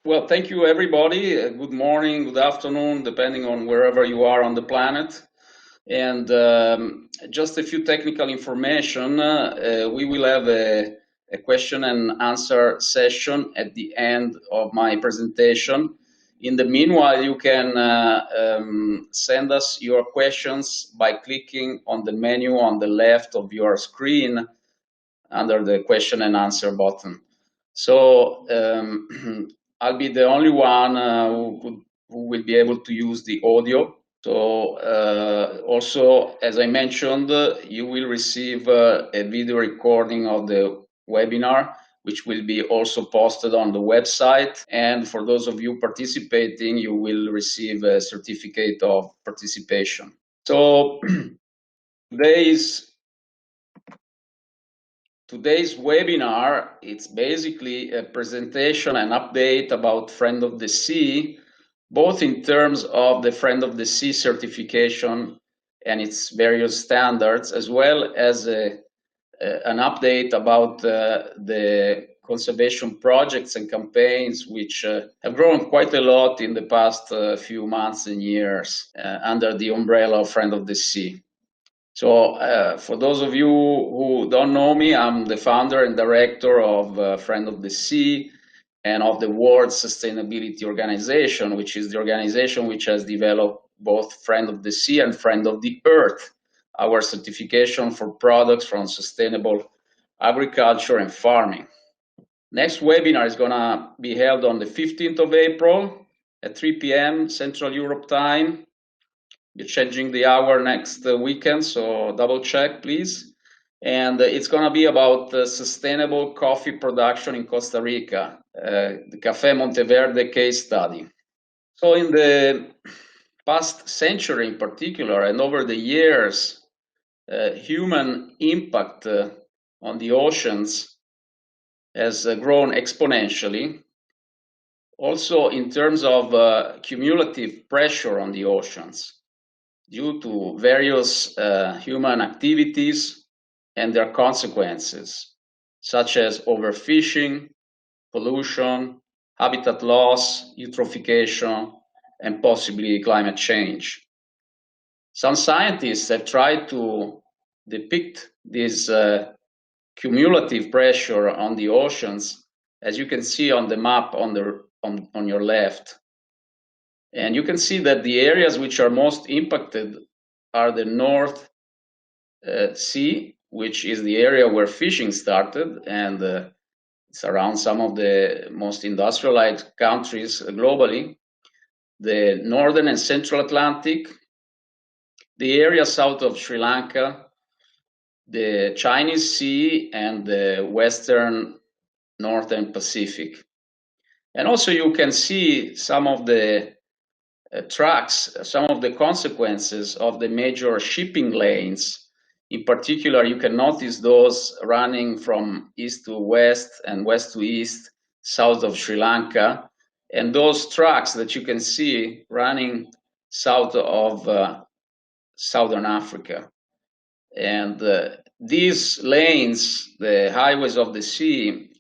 Well, thank you, everybody. Good morning, good afternoon, depending on wherever you are on the planet. And just a few technical information. We will have a question and answer session at the end of my presentation. In the meanwhile, you can send us your questions by clicking on the menu on the left of your screen under the question and answer button. So I'll be the only one who will be able to use the audio. So also, as I mentioned, you will receive a video recording of the webinar, which will be also posted on the website. And for those of you participating, you will receive a certificate of participation. So today's webinar, it's basically a presentation and update about Friend of the Sea, both in terms of the Friend of the Sea certification and its various standards, as well as an update about the conservation projects and campaigns, which have grown quite a lot in the past few months and years under the umbrella of Friend of the Sea. So for those of you who don't know me, I'm the founder and director of Friend of the Sea and of the World Sustainability Organization, which is the organization which has developed both Friend of the Sea and Friend of the Earth, our certification for products from sustainable agriculture and farming. Next webinar is going to be held on the 15th of April at 3 p.m. Central Europe time. We're changing the hour next weekend, so double check, please. And it's going to be about sustainable coffee production in Costa Rica, the Café Monteverde case study. So in the past century in particular, and over the years, human impact on the oceans has grown exponentially. Also in terms of cumulative pressure on the oceans, due to various human activities and their consequences, such as overfishing, pollution, habitat loss, eutrophication, and possibly climate change. Some scientists have tried to depict this cumulative pressure on the oceans, as you can see on the map on your left. And you can see that the areas which are most impacted are the North Sea, which is the area where fishing started, and it's around some of the most industrialized countries globally. The Northern and Central Atlantic, the area south of Sri Lanka, the Chinese Sea, and the Western Northern Pacific. And also you can see some of the tracks, some of the consequences of the major shipping lanes. In particular, you can notice those running from east to west and west to east, south of Sri Lanka, and those tracks that you can see running south of Southern Africa. And these lanes, the highways of the sea,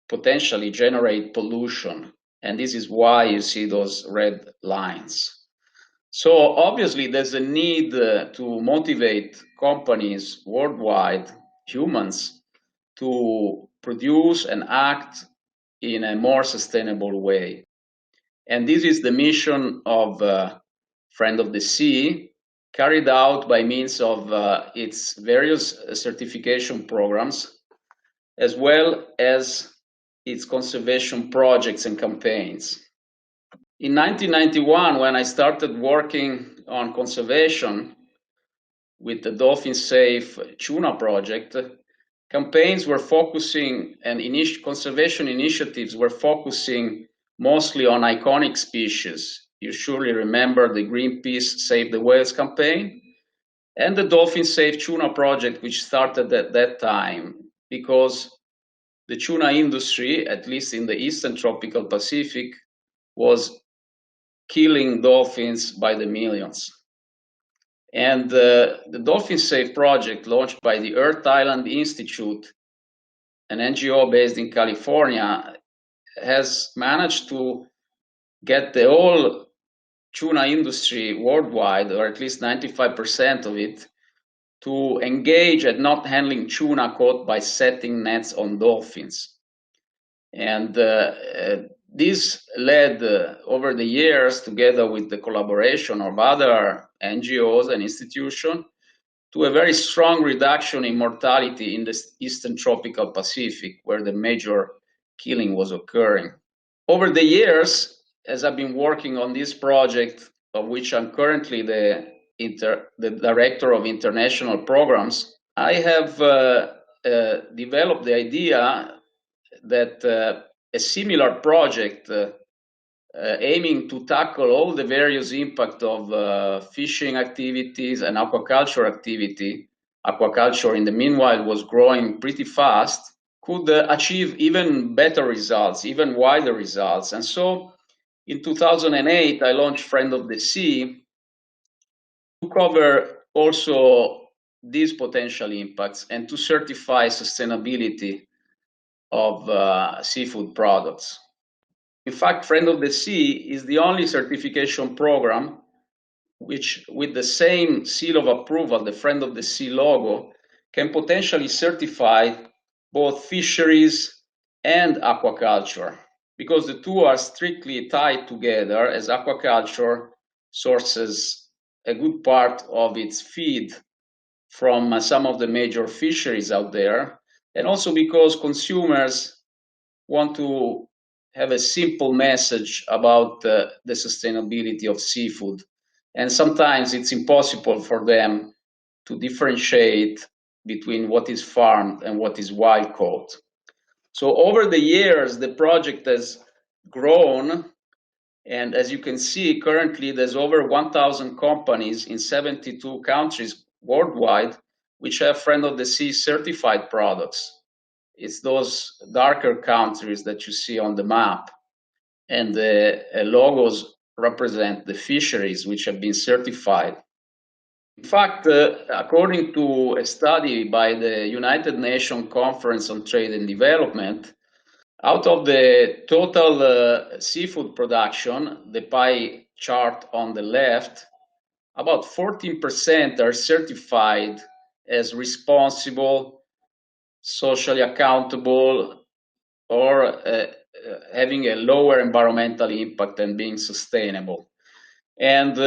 potentially generate pollution. And this is why you see those red lines. So obviously there's a need to motivate companies worldwide, humans, to produce and act in a more sustainable way. And this is the mission of Friend of the Sea, carried out by means of its various certification programs, as well as its conservation projects and campaigns. In 1991, when I started working on conservation with the Dolphin Safe Tuna project, campaigns were focusing and conservation initiatives were focusing mostly on iconic species. You surely remember the Greenpeace Save the Whales campaign and the Dolphin Safe Tuna project, which started at that time because the tuna industry, at least in the Eastern Tropical Pacific, was killing dolphins by the millions. And the Dolphin Safe project, launched by the Earth Island Institute, an NGO based in California, has managed to get the whole tuna industry worldwide, or at least 95% of it, to engage at not handling tuna caught by setting nets on dolphins. And this led over the years, together with the collaboration of other NGOs and institutions, to a very strong reduction in mortality in the eastern tropical Pacific, where the major killing was occurring. Over the years, as I've been working on this project, of which I'm currently the director of international programs, I have developed the idea that a similar project aiming to tackle all the various impact of fishing activities and aquaculture activity. Aquaculture, in the meanwhile, was growing pretty fast, could achieve even better results, even wider results. And so in 2008, I launched Friend of the Sea to cover also these potential impacts and to certify sustainability of seafood products. In fact, Friend of the Sea is the only certification program which, with the same seal of approval, the Friend of the Sea logo, can potentially certify both fisheries and aquaculture, because the two are strictly tied together, as aquaculture sources a good part of its feed from some of the major fisheries out there, and also because consumers want to have a simple message about the sustainability of seafood. And sometimes it's impossible for them to differentiate between what is farmed and what is wild caught. So over the years, the project has grown. And as you can see, currently there's over 1,000 companies in 72 countries worldwide which have Friend of the Sea certified products. It's those darker countries that you see on the map. And the logos represent the fisheries which have been certified. In fact, according to a study by the United Nations Conference on Trade and Development, out of the total seafood production, the pie chart on the left, about 14% are certified as responsible, socially accountable, or having a lower environmental impact and being sustainable. And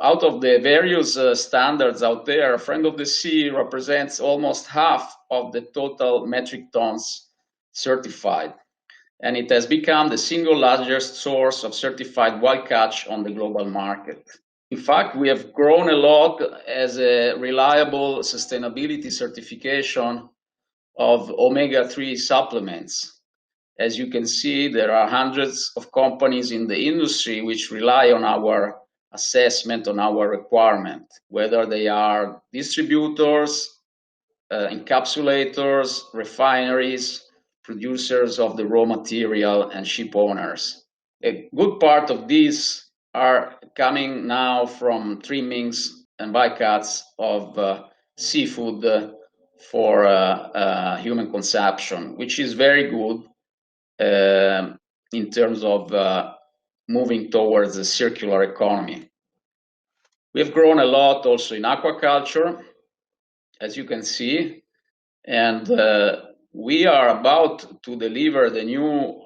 out of the various standards out there, Friend of the Sea represents almost half of the total metric tons certified. And it has become the single largest source of certified wild catch on the global market. In fact, we have grown a lot as a reliable sustainability certification of omega-3 supplements. As you can see, there are hundreds of companies in the industry which rely on our assessment, on our requirement, whether they are distributors, encapsulators, refineries, producers of the raw material, and ship owners. A good part of these are coming now from trimmings and bycatch of seafood for human consumption, which is very good in terms of moving towards a circular economy. We've grown a lot also in aquaculture, as you can see, and we are about to deliver the new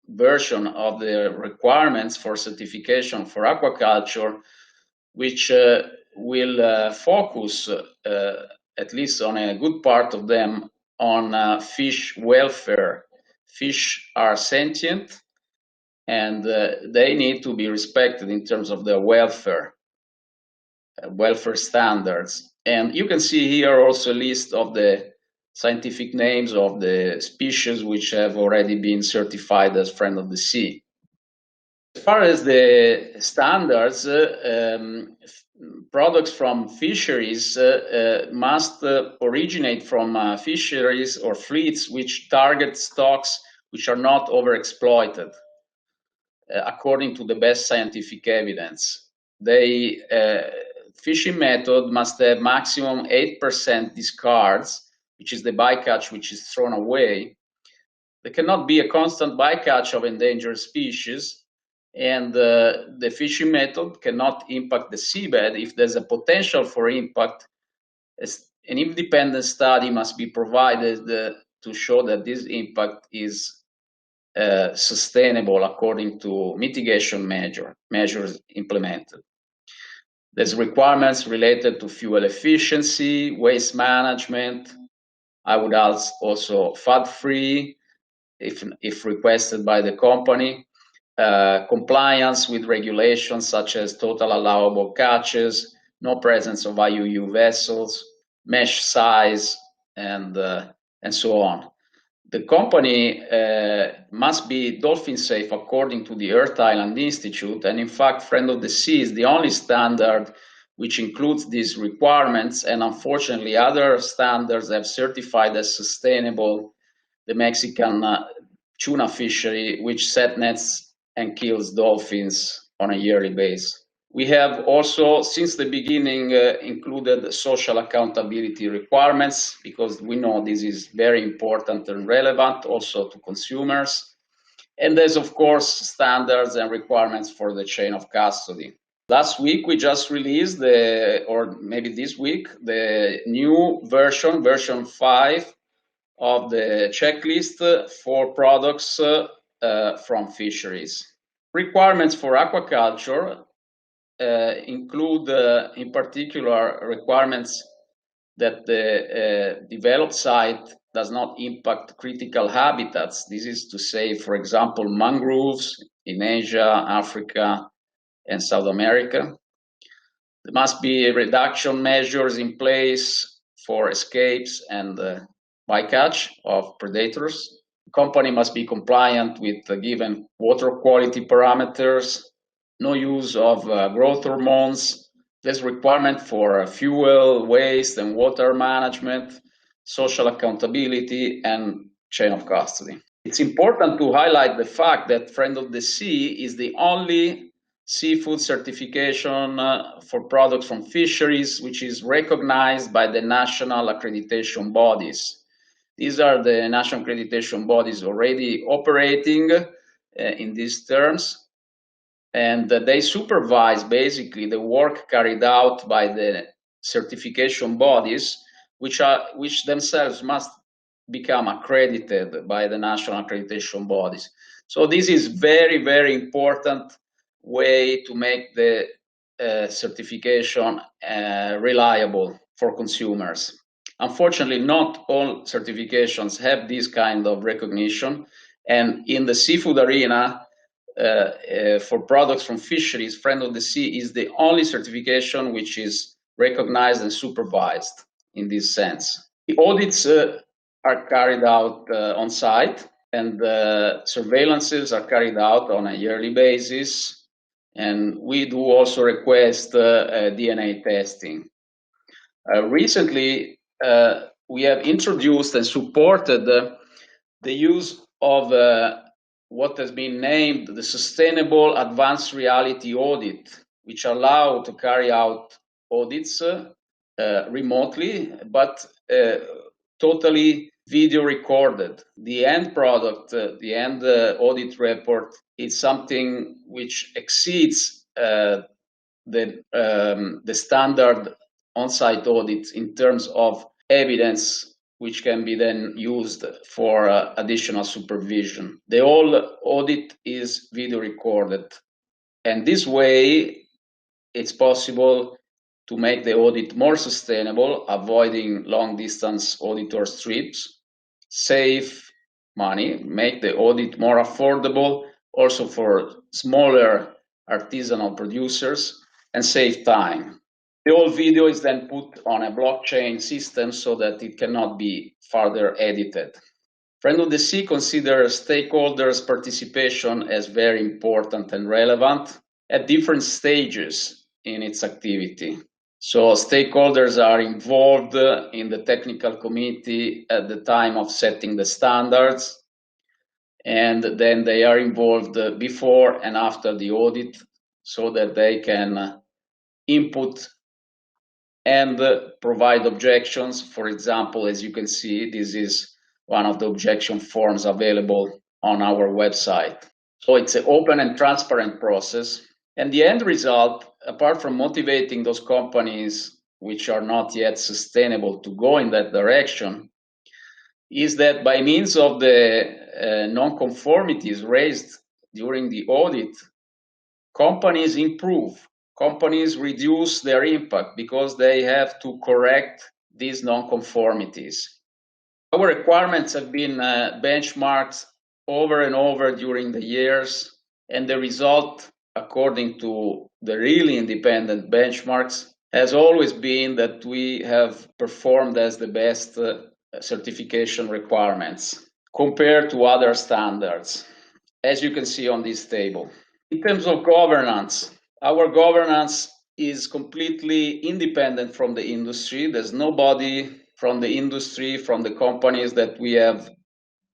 version of the requirements for certification for aquaculture, which will focus, at least on a good part of them, on fish welfare. Fish are sentient, and they need to be respected in terms of their welfare standards. And you can see here also a list of the scientific names of the species which have already been certified as Friend of the Sea. As far as the standards, products from fisheries must originate from fisheries or fleets which target stocks which are not overexploited, according to the best scientific evidence. Fishing method must have maximum 8% discards, which is the bycatch which is thrown away, There cannot be a constant bycatch of endangered species, and the fishing method cannot impact the seabed. If there's a potential for impact, an independent study must be provided to show that this impact is sustainable according to mitigation measures implemented. There's requirements related to fuel efficiency, waste management. I would also FAD-free if requested by the company, compliance with regulations such as total allowable catches, no presence of IUU vessels, mesh size, and so on. The company must be dolphin safe according to the Earth Island Institute, and in fact, Friend of the Sea is the only standard which includes these requirements, and unfortunately, other standards have certified as sustainable the Mexican tuna fishery, which set nets and kills dolphins on a yearly basis. We have also, since the beginning, included social accountability requirements because we know this is very important and relevant also to consumers. And there's, of course, standards and requirements for the chain of custody. Last week, we just released, or maybe this week, the new version 5 of the checklist for products from fisheries. Requirements for aquaculture include, in particular, requirements that the developed site does not impact critical habitats. This is to say, for example, mangroves in Asia, Africa, and South America. There must be reduction measures in place for escapes and bycatch of predators. The company must be compliant with the given water quality parameters, no use of growth hormones. There's requirement for fuel, waste, and water management, social accountability, and chain of custody. It's important to highlight the fact that Friend of the Sea is the only seafood certification for products from fisheries which is recognized by the national accreditation bodies. These are the national accreditation bodies already operating in these terms, and they supervise basically the work carried out by the certification bodies, which themselves must become accredited by the national accreditation bodies. So this is very, very important way to make the certification reliable for consumers. Unfortunately, not all certifications have this kind of recognition, and in the seafood arena, for products from fisheries, Friend of the Sea is the only certification which is recognized and supervised in this sense. The audits are carried out on site, and surveillances are carried out on a yearly basis, and we do also request DNA testing. Recently, we have introduced and supported the use of what has been named the Sustainable Advanced Reality Audit, which allow to carry out audits remotely, but totally video recorded. The end product, the end audit report is something which exceeds the standard on-site audits in terms of evidence which can be then used for additional supervision. The whole audit is video recorded, and this way it's possible to make the audit more sustainable, avoiding long-distance auditor trips, save money, make the audit more affordable also for smaller artisanal producers, and save time. The whole video is then put on a blockchain system so that it cannot be further edited. Friend of the Sea considers stakeholders' participation as very important and relevant at different stages in its activity. So stakeholders are involved in the technical committee at the time of setting the standards, and then they are involved before and after the audit so that they can input and provide objections. For example, as you can see, this is one of the objection forms available on our website. So it's an open and transparent process. And the end result, apart from motivating those companies which are not yet sustainable to go in that direction, is that by means of the non-conformities raised during the audit, companies improve, companies reduce their impact because they have to correct these non-conformities. Our requirements have been benchmarked over and over during the years, and the result, according to the really independent benchmarks, has always been that we have performed as the best certification requirements compared to other standards, as you can see on this table. In terms of governance, our governance is completely independent from the industry. There's nobody from the industry, from the companies that we have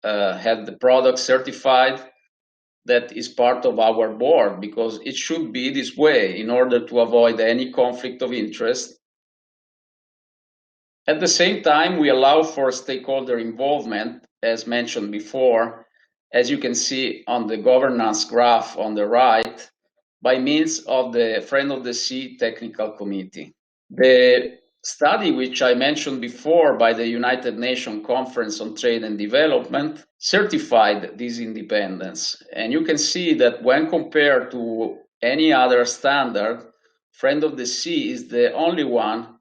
had the product certified that is part of our board, because it should be this way in order to avoid any conflict of interest. At the same time, we allow for stakeholder involvement, as mentioned before, as you can see on the governance graph on the right, by means of the Friend of the Sea Technical Committee. The study which I mentioned before by the United Nations Conference on Trade and Development certified this independence. And you can see that when compared to any other standard, Friend of the Sea is the only one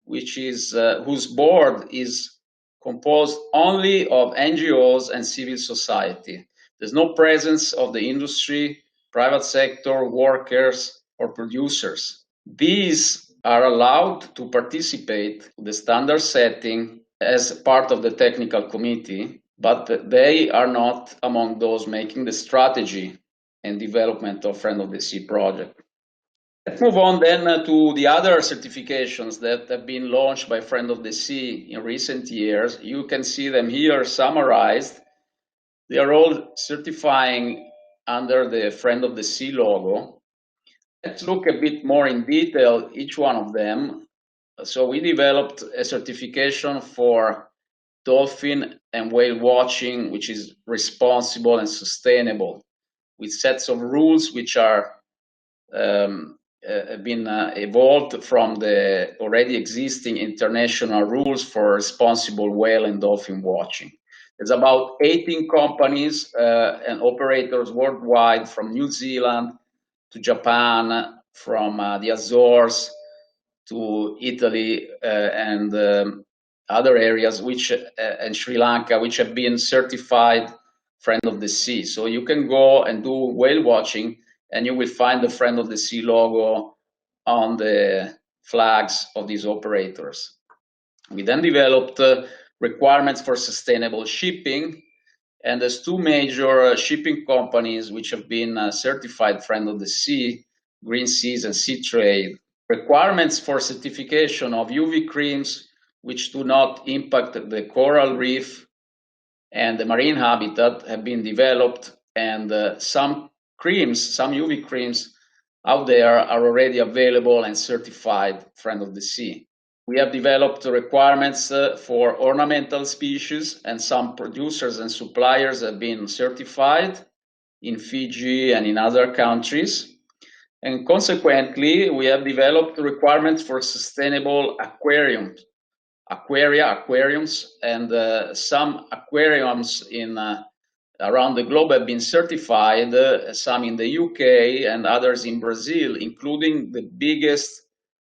which is whose board is composed only of NGOs and civil society. There's no presence of the industry, private sector, workers, or producers. These are allowed to participate in the standard setting as part of the technical committee, but they are not among those making the strategy and development of Friend of the Sea project. Let's move on then to the other certifications that have been launched by Friend of the Sea in recent years. You can see them here summarized. They are all certifying under the Friend of the Sea logo. Let's look a bit more in detail each one of them. So we developed a certification for dolphin and whale watching, which is responsible and sustainable, with sets of rules which are been evolved from the already existing international rules for responsible whale and dolphin watching. There's about 18 companies and operators worldwide, from New Zealand to Japan, from the Azores to Italy and other areas, which and Sri Lanka, which have been certified Friend of the Sea. So you can go and do whale watching, and you will find the Friend of the Sea logo on the flags of these operators. We then developed requirements for sustainable shipping, and there's two major shipping companies which have been certified Friend of the Sea, Green Seas and Sea Trade. Requirements for certification of UV creams which do not impact the coral reef and the marine habitat have been developed, and some UV creams out there are already available and certified Friend of the Sea. We have developed requirements for ornamental species, and some producers and suppliers have been certified in Fiji and in other countries. And consequently, we have developed requirements for sustainable aquariums, and some aquariums in around the globe have been certified, some in the UK and others in Brazil, including the biggest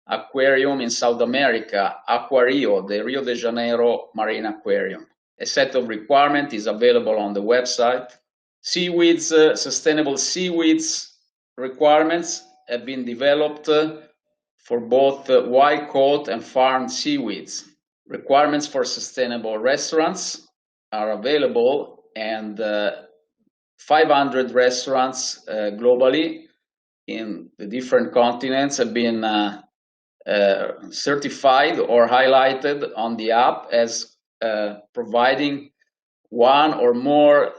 aquarium in South America, Aquario, the Rio de Janeiro Marine Aquarium. A set of requirements is available on the website. Seaweeds, sustainable seaweeds requirements have been developed for both wild caught and farmed seaweeds. Requirements for sustainable restaurants are available, and 500 restaurants globally in the different continents have been certified or highlighted on the app as providing one or more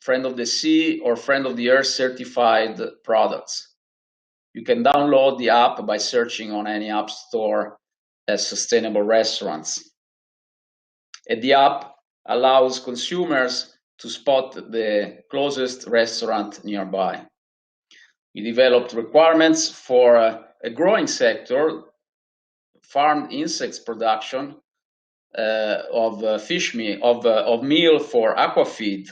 Friend of the Sea or Friend of the Earth certified products. You can download the app by searching on any app store as sustainable restaurants. And the app allows consumers to spot the closest restaurant nearby. We developed requirements for a growing sector, farmed insects production of fish meal, of meal for aquafeed.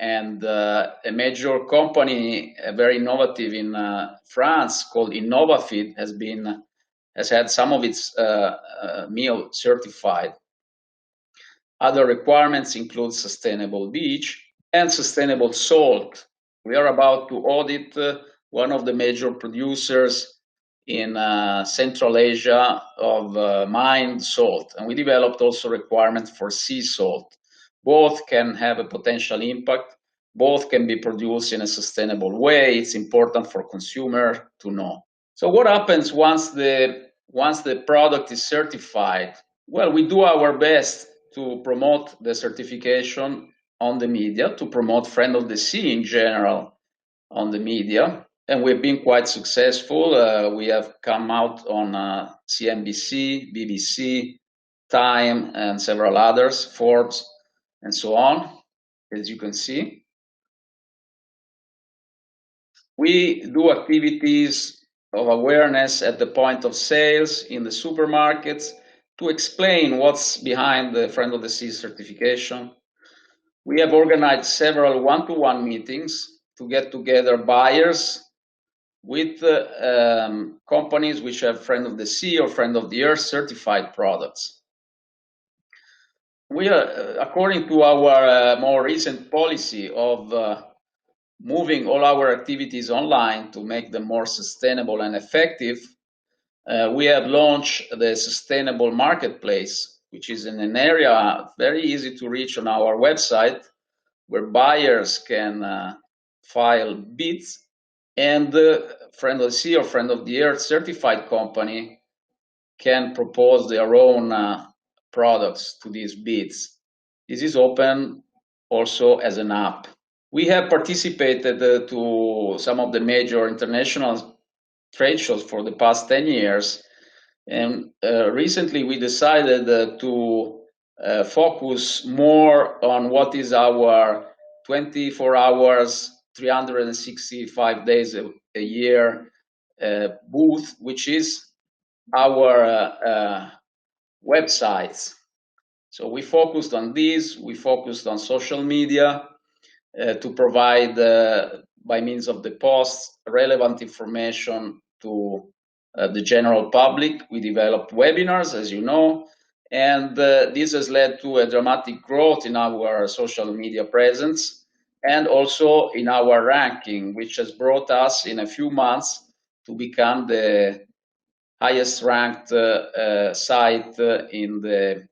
And a major company, very innovative in France, called Innovafeed, has had some of its meal certified. Other requirements include sustainable beach and sustainable salt. We are about to audit one of the major producers in Central Asia of mined salt, and we developed also requirements for sea salt. Both can have a potential impact. Both can be produced in a sustainable way. It's important for consumer to know. So what happens once the product is certified? Well, we do our best to promote the certification on the media, to promote Friend of the Sea in general on the media, and we've been quite successful. We have come out on CNBC, BBC, Time, and several others, Forbes, and so on, as you can see. We do activities of awareness at the point of sales in the supermarkets to explain what's behind the Friend of the Sea certification. We have organized several one-to-one meetings to get together buyers with companies which have Friend of the Sea or Friend of the Earth certified products. We are, according to our more recent policy of moving all our activities online to make them more sustainable and effective, we have launched the Sustainable Marketplace, which is in an area very easy to reach on our website, where buyers can file bids, and the Friend of the Sea or Friend of the Earth certified company can propose their own products to these bids. This is open also as an app. We have participated to some of the major international trade shows for the past 10 years, and recently we decided to focus more on what is our 24 hours, 365 days a year booth, which is our websites. So we focused on these, we focused on social media, to provide, by means of the posts, relevant information to the general public. We developed webinars, as you know, and this has led to a dramatic growth in our social media presence and also in our ranking, which has brought us in a few months to become the highest ranked site in the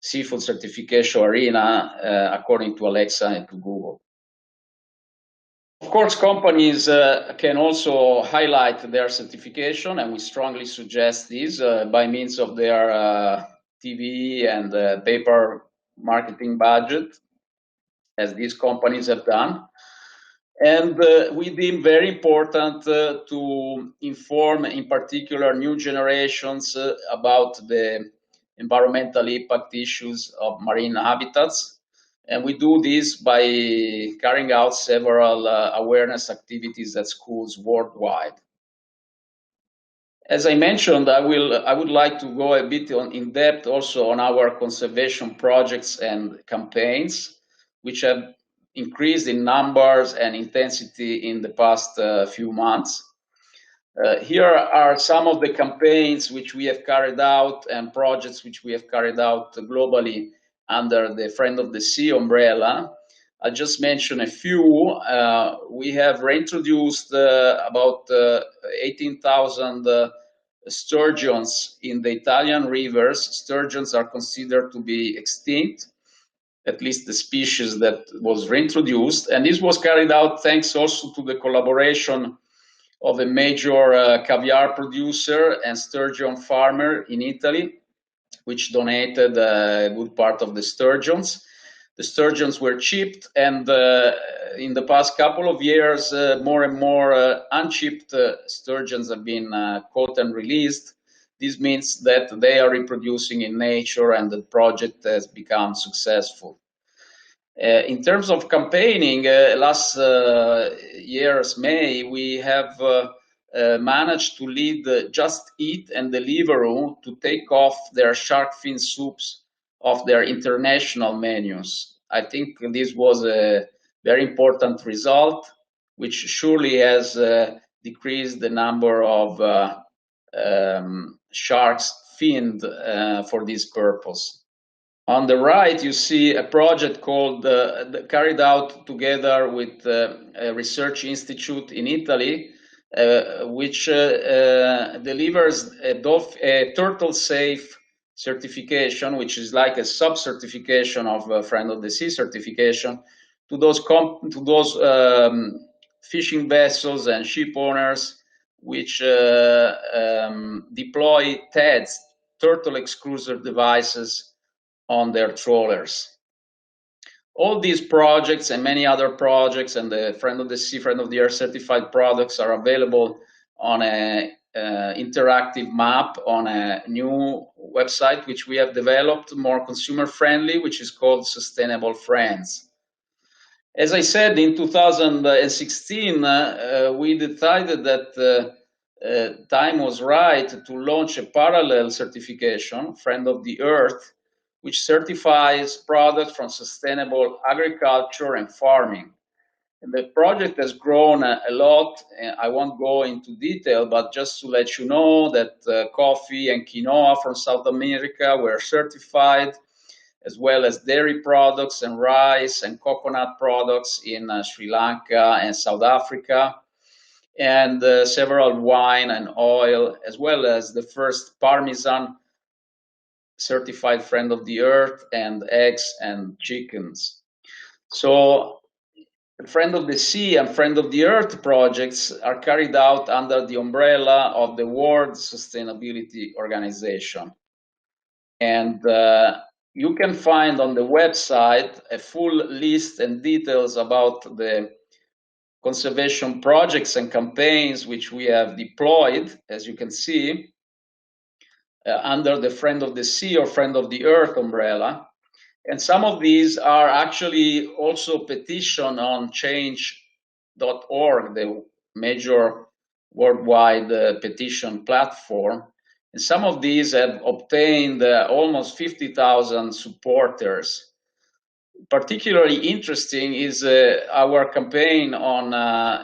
seafood certification arena, according to Alexa and to Google. Of course, companies can also highlight their certification, and we strongly suggest this by means of their TV and paper marketing budget, as these companies have done. And we deem very important to inform, in particular, new generations about the environmental impact issues of marine habitats. And we do this by carrying out several awareness activities at schools worldwide. As I mentioned, I would like to go a bit in depth also on our conservation projects and campaigns, which have increased in numbers and intensity in the past few months. Here are some of the campaigns which we have carried out and projects which we have carried out globally under the Friend of the Sea umbrella. I'll just mention a few. We have reintroduced about 18,000 sturgeons in the Italian rivers. Sturgeons are considered to be extinct, at least the species that was reintroduced. And this was carried out thanks also to the collaboration of a major caviar producer and sturgeon farmer in Italy, which donated a good part of the sturgeons. The sturgeons were chipped, and in the past couple of years, more and more unchipped sturgeons have been caught and released. This means that they are reproducing in nature and the project has become successful. In terms of campaigning, last year's May, we have managed to lead Just Eat and Deliveroo to take off their shark fin soups off their international menus. I think this was a very important result, which surely has decreased the number of sharks finned for this purpose. On the right, you see a project called carried out together with a research institute in Italy, which delivers a turtle safe certification, which is like a sub-certification of Friend of the Sea certification, to those fishing vessels and ship owners which deploy TEDs, turtle excluder devices, on their trawlers. All these projects and many other projects and the Friend of the Sea, Friend of the Earth certified products are available on an interactive map on a new website which we have developed, more consumer friendly, which is called Sustainable Friends. As I said, in 2016, we decided that time was right to launch a parallel certification, Friend of the Earth, which certifies products from sustainable agriculture and farming. And the project has grown a lot. I won't go into detail, but just to let you know that coffee and quinoa from South America were certified, as well as dairy products and rice and coconut products in Sri Lanka and South Africa, and several wine and oil, as well as the first Parmesan certified Friend of the Earth, and eggs and chickens. So Friend of the Sea and Friend of the Earth projects are carried out under the umbrella of the World Sustainability Organization. And you can find on the website a full list and details about the conservation projects and campaigns which we have deployed, as you can see, under the Friend of the Sea or Friend of the Earth umbrella. And some of these are actually also petition on change.org, the major worldwide petition platform. And some of these have obtained almost 50,000 supporters. Particularly interesting is our campaign on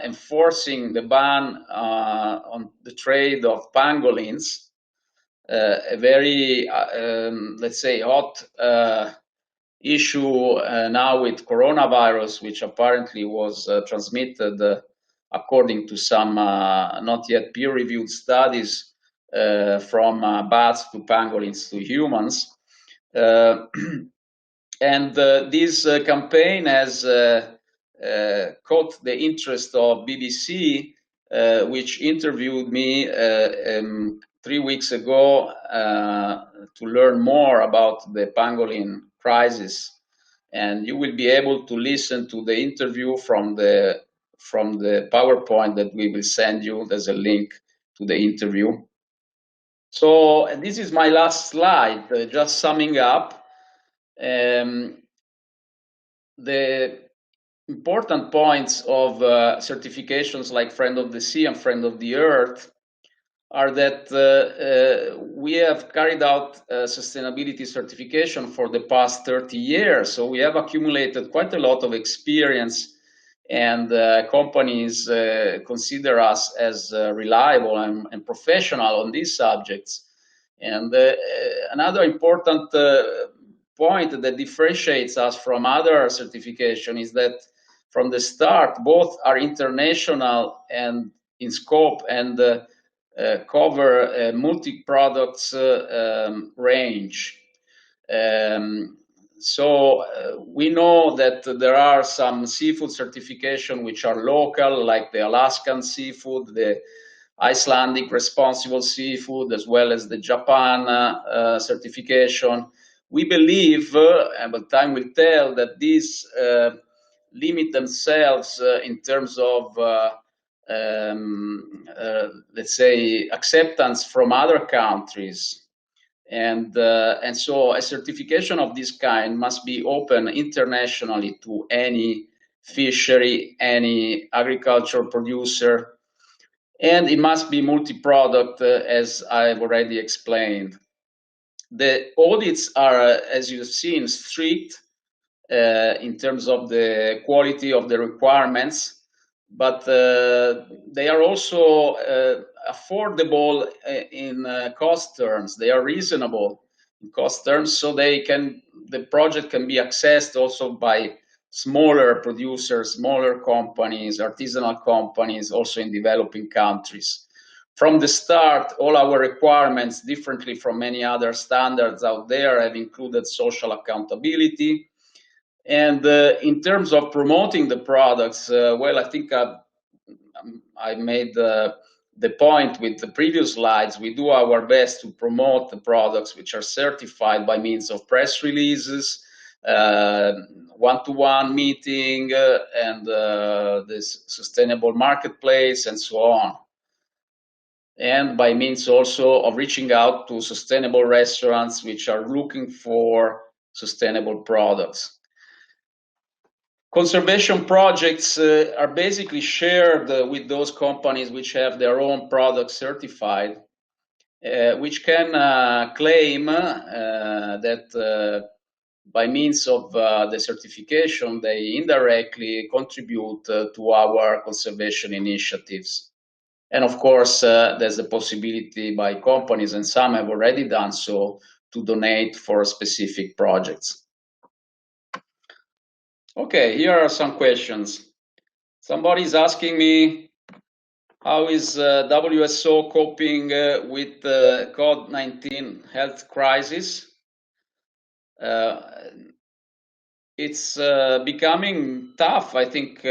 enforcing the ban on the trade of pangolins, a very, let's say, hot issue now with coronavirus, which apparently was transmitted, according to some not yet peer-reviewed studies, from bats to pangolins to humans. And this campaign has caught the interest of BBC, which interviewed me 3 weeks ago to learn more about the pangolin crisis. And you will be able to listen to the interview from the PowerPoint that we will send you. There's a link to the interview. So this is my last slide, just summing up. The important points of certifications like Friend of the Sea and Friend of the Earth are that we have carried out sustainability certification for the past 30 years. So we have accumulated quite a lot of experience, and companies consider us as reliable and professional on these subjects. And another important point that differentiates us from other certification is that from the start, both are international and in scope and cover a multi-products range. So we know that there are some seafood certification which are local, like the Alaskan seafood, the Icelandic responsible seafood, as well as the Japan certification. We believe, but time will tell, that these limit themselves in terms of let's say, acceptance from other countries. And so a certification of this kind must be open internationally to any fishery, any agricultural producer, and it must be multi-product, as I've already explained. The audits are, as you've seen, strict in terms of the quality of the requirements, but they are also affordable in cost terms. They are reasonable in cost terms, so the project can be accessed also by smaller producers, smaller companies, artisanal companies, also in developing countries. From the start, all our requirements, differently from many other standards out there, have included social accountability. And in terms of promoting the products, well, I think I made the point with the previous slides. We do our best to promote the products which are certified by means of press releases, one-to-one meeting, and this sustainable marketplace, and so on. And by means also of reaching out to sustainable restaurants which are looking for sustainable products. Conservation projects are basically shared with those companies which have their own products certified, which can claim that by means of the certification, they indirectly contribute to our conservation initiatives. And of course, there's a possibility by companies, and some have already done so, to donate for specific projects. Okay, here are some questions. Somebody's asking me, how is WSO coping with the COVID-19 health crisis? It's becoming tough, I think,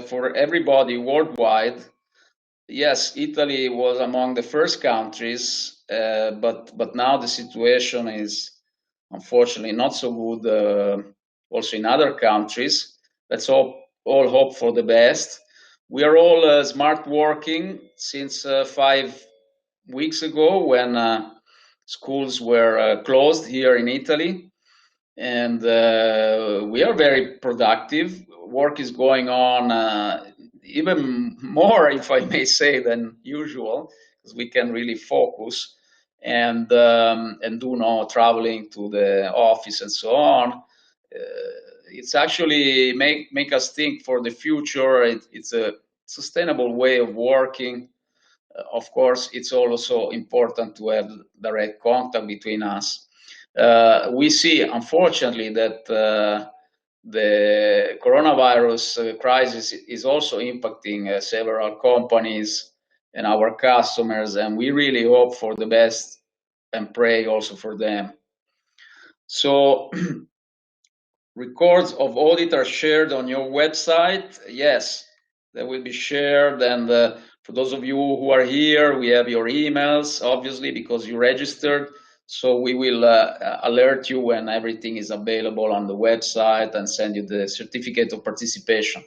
for everybody worldwide. Yes, Italy was among the first countries, but now the situation is unfortunately not so good also in other countries. Let's all hope for the best. We are all smart working since 5 weeks ago when schools were closed here in Italy. And we are very productive. Work is going on even more, if I may say, than usual, because we can really focus and do no traveling to the office and so on. It's actually make us think for the future. It's a sustainable way of working. Of course, it's also important to have direct contact between us. We see, unfortunately, that the coronavirus crisis is also impacting several companies and our customers, and we really hope for the best and pray also for them. So records of audit are shared on your website. Yes, they will be shared, and for those of you who are here, we have your emails, obviously, because you registered. So we will alert you when everything is available on the website and send you the certificate of participation.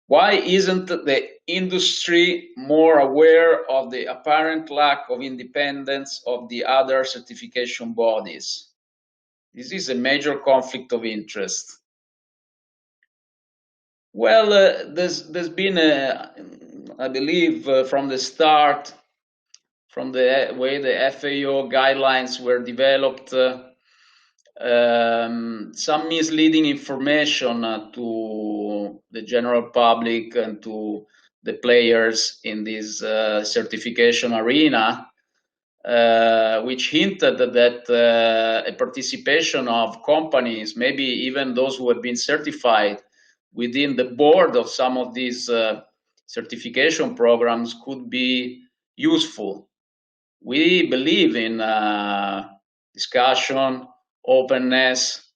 Why isn't the industry more aware of the apparent lack of independence of the other certification bodies? This is a major conflict of interest. Well, there's been, I believe, from the start, from the way the FAO guidelines were developed, some misleading information to the general public and to the players in this certification arena, which hinted that a participation of companies, maybe even those who have been certified within the board of some of these certification programs, could be useful. We believe in discussion, openness,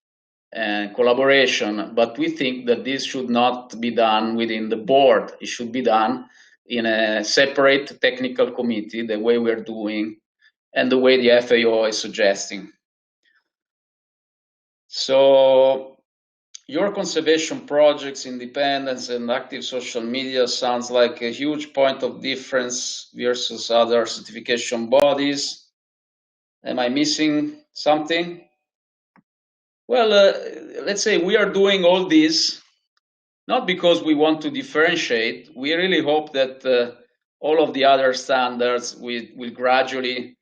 and collaboration, but we think that this should not be done within the board. It should be done in a separate technical committee, the way we're doing and the way the FAO is suggesting. So your conservation projects, independence, and active social media sounds like a huge point of difference versus other certification bodies. Am I missing something? Well, let's say we are doing all this not because we want to differentiate. We really hope that all of the other standards will gradually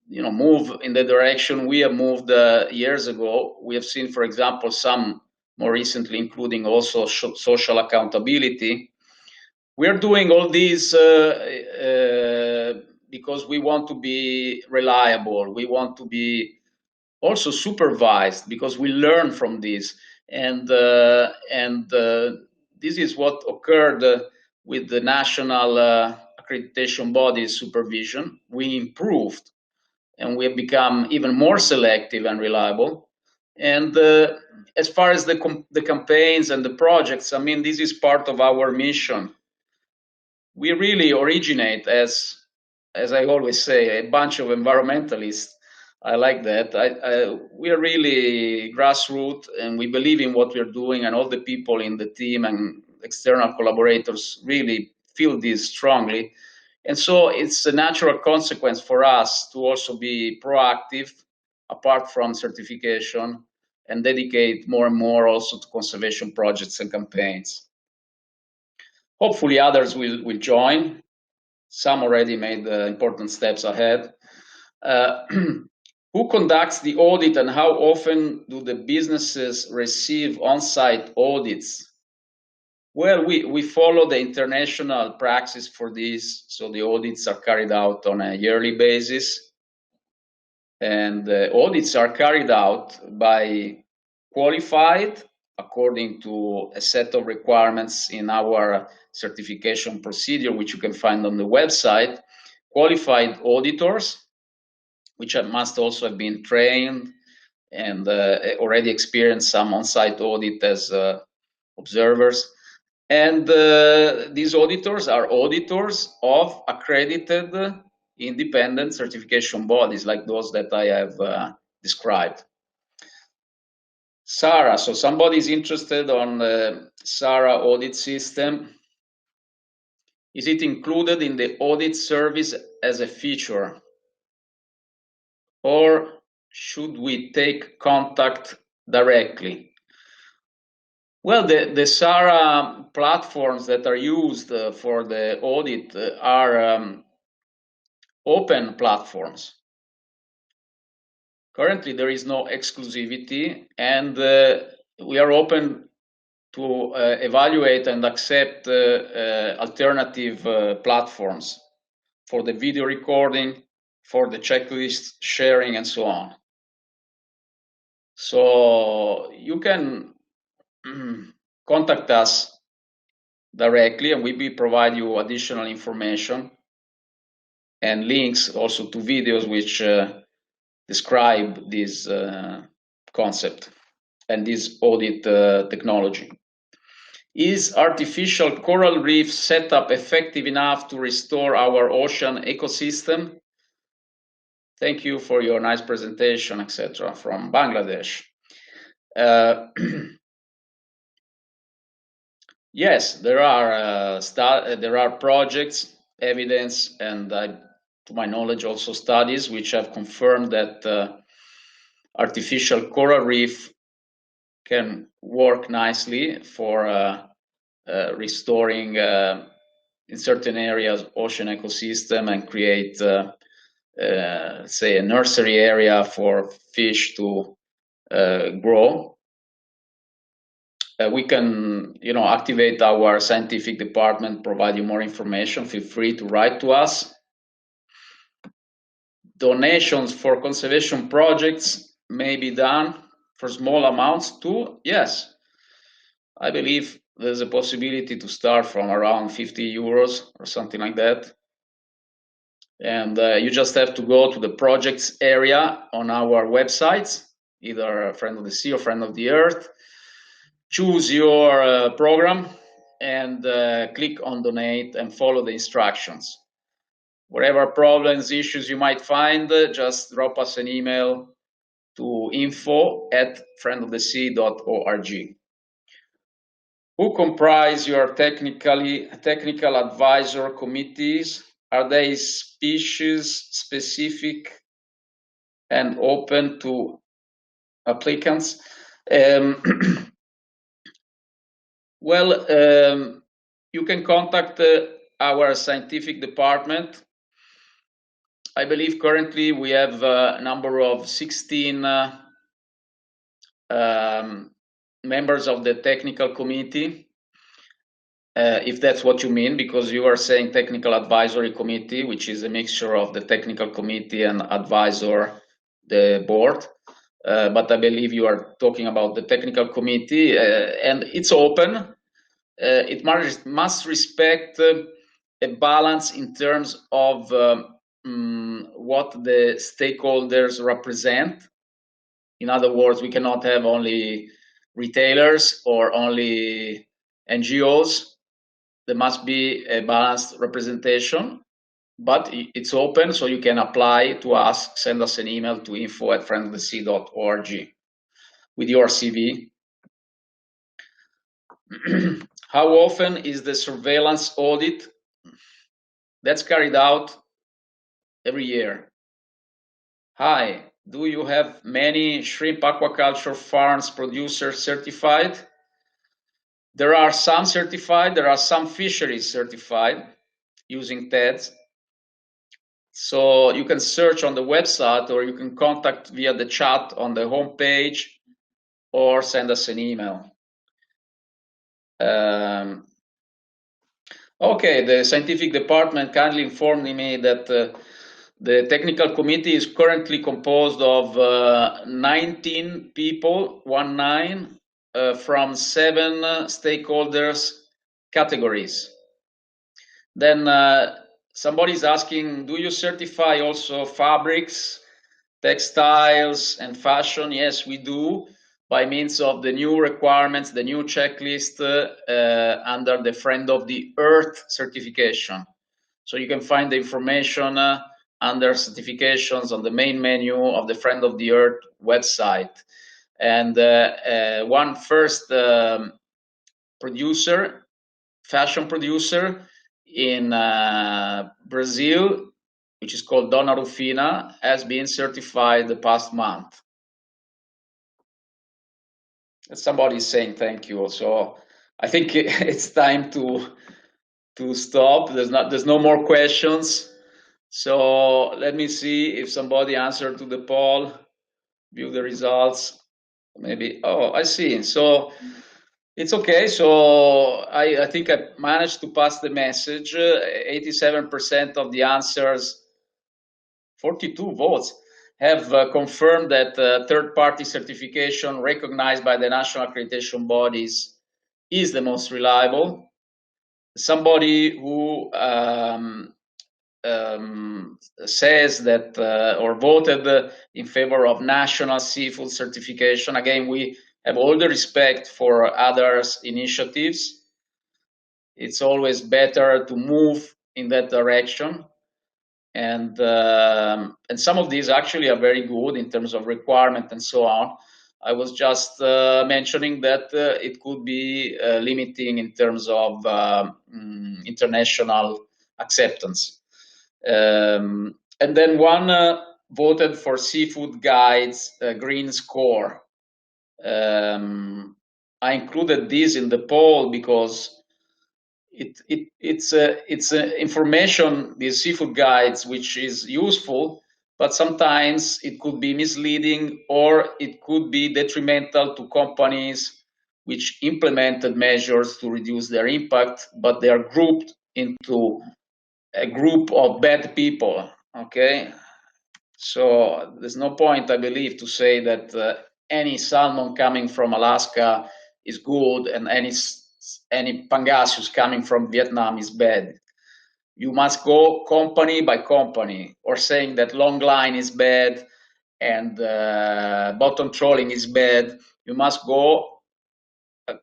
move in the direction we have moved years ago. We have seen, for example, some more recently, including also social accountability. We are doing all these because we want to be reliable. We want to be also supervised because we learn from this, and this is what occurred with the national accreditation body's supervision. We improved and we have become even more selective and reliable. And as far as the campaigns and the projects, I mean, this is part of our mission. We really originate as I always say, a bunch of environmentalists. I like that. We are really grassroots, and we believe in what we're doing, and all the people in the team and external collaborators really feel this strongly. And so it's a natural consequence for us to also be proactive, apart from certification, and dedicate more and more also to conservation projects and campaigns. Hopefully others will join. Some already made important steps ahead. Who conducts the audit, and how often do the businesses receive on-site audits? Well, we follow the international practice for this, so the audits are carried out on a yearly basis, and the audits are carried out by qualified according to a set of requirements in our certification procedure, which you can find on the website. Qualified auditors, which must also have been trained and already experienced some on-site audit as observers. And these auditors are auditors of accredited independent certification bodies like those that I have described. SARA, so somebody is interested on the SARA audit system. Is it included in the audit service as a feature? Or should we take contact directly? Well, the SARA platforms that are used for the audit are open platforms. Currently, there is no exclusivity, and we are open to evaluate and accept alternative platforms for the video recording, for the checklist sharing, and so on. So you can contact us directly, and we will provide you additional information and links also to videos which describe this concept and this audit technology. Is artificial coral reef setup effective enough to restore our ocean ecosystem? Thank you for your nice presentation, etc. from Bangladesh. Yes, there are projects, evidence, and to my knowledge also studies which have confirmed that artificial coral reef can work nicely for restoring in certain areas ocean ecosystem and create say a nursery area for fish to grow. We can activate our scientific department, provide you more information. Feel free to write to us. Donations for conservation projects may be done for small amounts too. Yes, I believe there's a possibility to start from around 50 euros or something like that. And you just have to go to the projects area on our websites, either Friend of the Sea or Friend of the Earth. Choose your program and click on donate and follow the instructions. Whatever problems, issues you might find, just drop us an email to info@friendofthesea.org. Who comprise your technical advisor committees? Are they species specific and open to applicants? Well, you can contact our scientific department. I believe currently we have a number of 16 members of the technical committee, if that's what you mean, because you are saying technical advisory committee, which is a mixture of the technical committee and advisor, the board. But I believe you are talking about the technical committee, and it's open. It must respect a balance in terms of what the stakeholders represent. In other words, we cannot have only retailers or only NGOs. There must be a balanced representation, but it's open, so you can apply to us, send us an email to info@friendofthesea.org with your CV. How often is the surveillance audit? That's carried out every year. Hi, do you have many shrimp aquaculture farms producers certified? There are some certified, there are some fisheries certified using TEDs. So you can search on the website, or you can contact via the chat on the homepage, or send us an email. Okay, the scientific department kindly informed me that the technical committee is currently composed of 19 people, from 7 stakeholders categories. Then somebody's asking, do you certify also fabrics, textiles, and fashion? Yes, we do, by means of the new requirements, the new checklist under the Friend of the Earth certification. So you can find the information under certifications on the main menu of the Friend of the Earth website. And one first producer, fashion producer in Brazil, which is called Donna Rufina, has been certified the past month. Somebody is saying thank you. So I think it's time to stop. There's no more questions. So let me see if somebody answered to the poll, view the results. Maybe, oh, I see. So it's okay. So I think I managed to pass the message. 87% of the answers, 42 votes, have confirmed that third-party certification recognized by the national accreditation bodies is the most reliable. Somebody who says that or voted in favor of national seafood certification. Again, we have all the respect for others' initiatives. It's always better to move in that direction. And some of these actually are very good in terms of requirement and so on. I was just mentioning that it could be limiting in terms of international acceptance. And then one voted for Seafood Guide's green score. I included this in the poll because it's information, these seafood guides, which is useful, but sometimes it could be misleading, or it could be detrimental to companies which implemented measures to reduce their impact, but they are grouped into a group of bad people. Okay, so there's no point, I believe, to say that any salmon coming from Alaska is good and any pangasius coming from Vietnam is bad. You must go company by company, or saying that long line is bad and bottom trawling is bad. You must go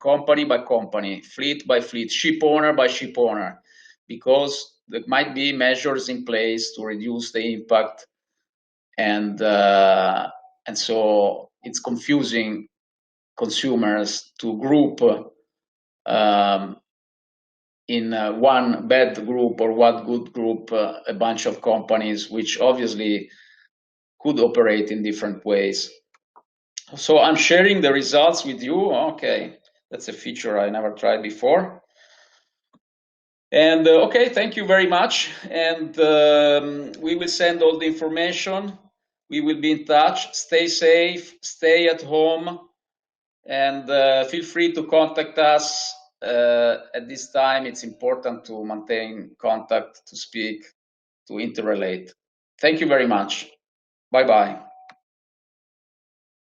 company by company, fleet by fleet, ship owner by ship owner, because there might be measures in place to reduce the impact, and and so it's confusing consumers to group in one bad group or one good group a bunch of companies which obviously could operate in different ways. So I'm sharing the results with you. Okay, that's a feature I never tried before. And okay, thank you very much. And we will send all the information. We will be in touch. Stay safe, stay at home, and feel free to contact us. At this time, it's important to maintain contact, to speak, to interrelate. Thank you very much. Bye-bye.